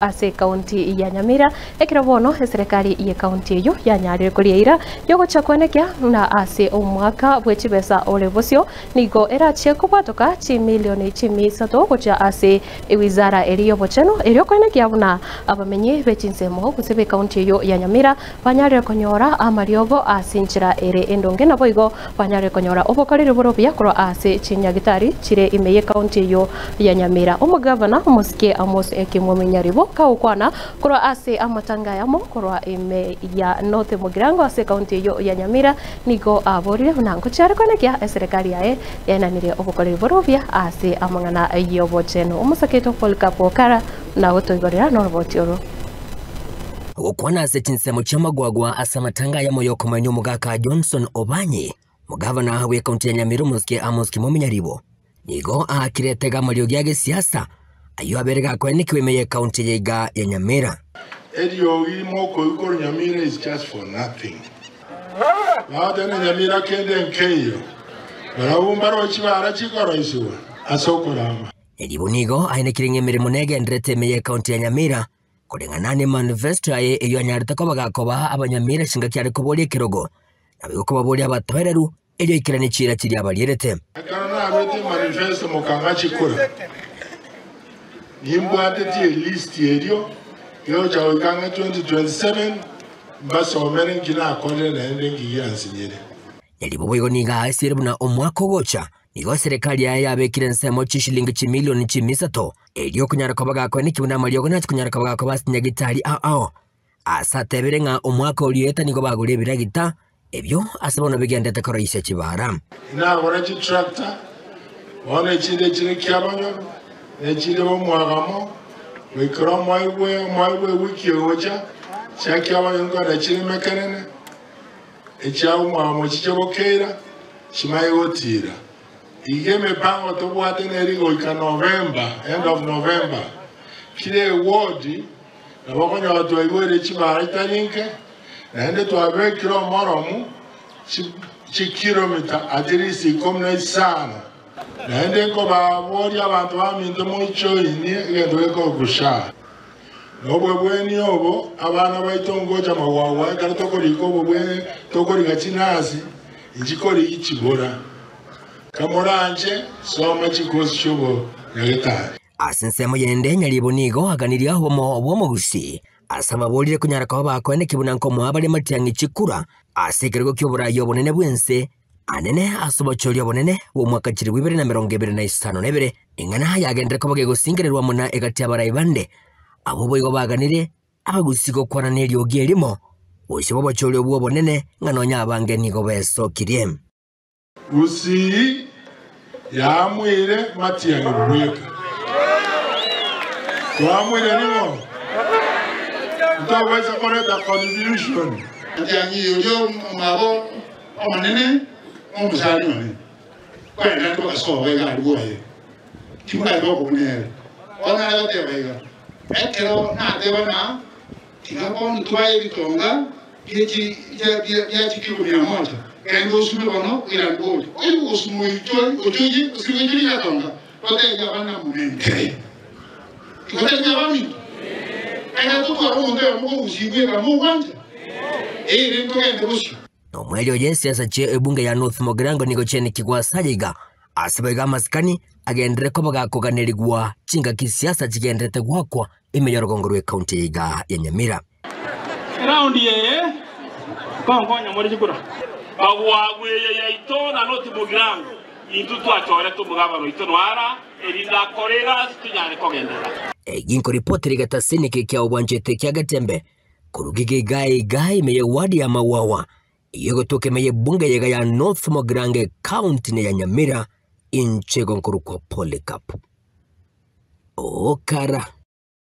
ase kaunti ya Nyamira ekira bono serikali ya kaunti yo ya Nyarire kuriira yogocha kwenekya na ase omwaka bwechibesa ole bosio nigo erachie kubatoka chi milioni 13 gocha ase wizara eliyo bocheno elio kwenekya buna abamenyi bechinsemo kusebe kaunti yo ya Nyamira banyarire konyora amariogo asinchira ere endonge na boigo banyarire konyora obokorire borobia kro ase chinyagitari chire imeye kaunti yo ya Nyamira omugavana Musike Amos Ekimwomenyaribo kaukwana kura ase amatanga yamo kura ime ya North Mugirango ase kaunti yo ya Nyamira nigo aborire nango chare kwenekya serikali yae yananire obukorere borobia ase amangana yo bocheno umusaketo Polkapo kara na otoigorera norbotioro ukwana ase chinsemo chamagwagwa asa matanga yamo yokomanyo mugaka Johnson Obanyi mugavana we kaunti ya Nyamira Musike Amos Ekimwomenyaribo nigo akiretega mario gyage siasa ayo aberega kweniki wemeye kaunti yiga ya Nyamira. Edio imo ko Nyamira is just for nothing. Baada na Nyamira kende nkeyo. Barabumbaro chibara chikoro isuwa. Asokorama. Edibonigo aine kiringe mirimo nege ndrete meye kaunti ya Nyamira. Kulingana ne manifesto aye eyo anyarita ko bagakoba abanyamira shinga kyari kobole kirogo. Nabiko kobole abatwereru eyo ikirani chira kiri abalirete. Akana abete manifesto mukanga chikura. Nimbo ateti list yedio yo chawikanga 2027 basa omere ngina akole na ende ngiyansi nyere. Yaliboboigo niga asire buna omwako gocha nigo serikali yabekire nsemo chishilingi chimilioni 13 elio kunyara kobaga ko nikibuna maliogo na kunyara kobaga ko basinyagitari asa teberenga omwako olieta nigo bagure biragita ebyo asabona bigendete koroyise kibara ina gora chi tractor one chide chire kyabanyo echide bomwagamo wikro maiwe wiki ocha chakiawa yongo na chire mekanene echawo mwamo chichobokera chimayotira igeme pango to bwate nerigo ika November end of November kile ward na bakonya watu igwere chibara italinke na ende to abekiro moromu chi kilometer adirisi komne sana na ende ko ba wodi abantu baminto mocho ini ngendo eko kusha nobwe bweni obo abana baitongoja mawawa kare tokoriko bwe tokoriga chinazi injikori ichibora kamoranje soma chikosi chobo yagitari asinsemo yende nyalibonigo aganiria homo bwomugusi asaba bolire kunyara ko bakwene kibunanko mwabale matiangi chikura asekerego kyobura yobonene bwense anene asobochori obonene wo mwaka chiri 2025 nebere ingana yagendere ko bagego singererwa muna egati abarai bande abo boigo baganire abagusiko kwana nelyo gyelimo oshibo bochori obwo bonene nganonya abange nigo beso kiriem usi ya mwire matiangi bweka kwa mwire nimo utaweza kuleta contribution matiangi yoyo mabo omanene omusali mane kwenda ndo kasobe ga ruwaye kimba ndo kumere ona yote wega ekero na debana tingapon twaye bitonga yechi ya chikibu ya moja kendo sulu bono ila ngoli oyo osumu ojoji usiwenjiri ya tonga pote ya bana munene kote ya bani ena to kwa ronde mo usiwe ka mo wanja ndo kende bushi omwelio yesiasa che ebunge ya North Mugirango nigo chene kigwa sajiga asibega maskani agendere ko bagakoganirigwa chinga kisiasa chigendete gwakwa imeyorogongorwe county yiga ya Nyamira round ye kongonya muri chikura agwagwe ya ito na North Mugirango intu twachore tumugabano ito nwara erinda korera tunyane kogendera ginko report rigatasini kya obwanjete kya gatembe kurugige gai meye wadi ya mawawa yego toke meye bunge yega ya North Mugirango county ne ya Nyamira inchego nkuru kwa Polkapo okara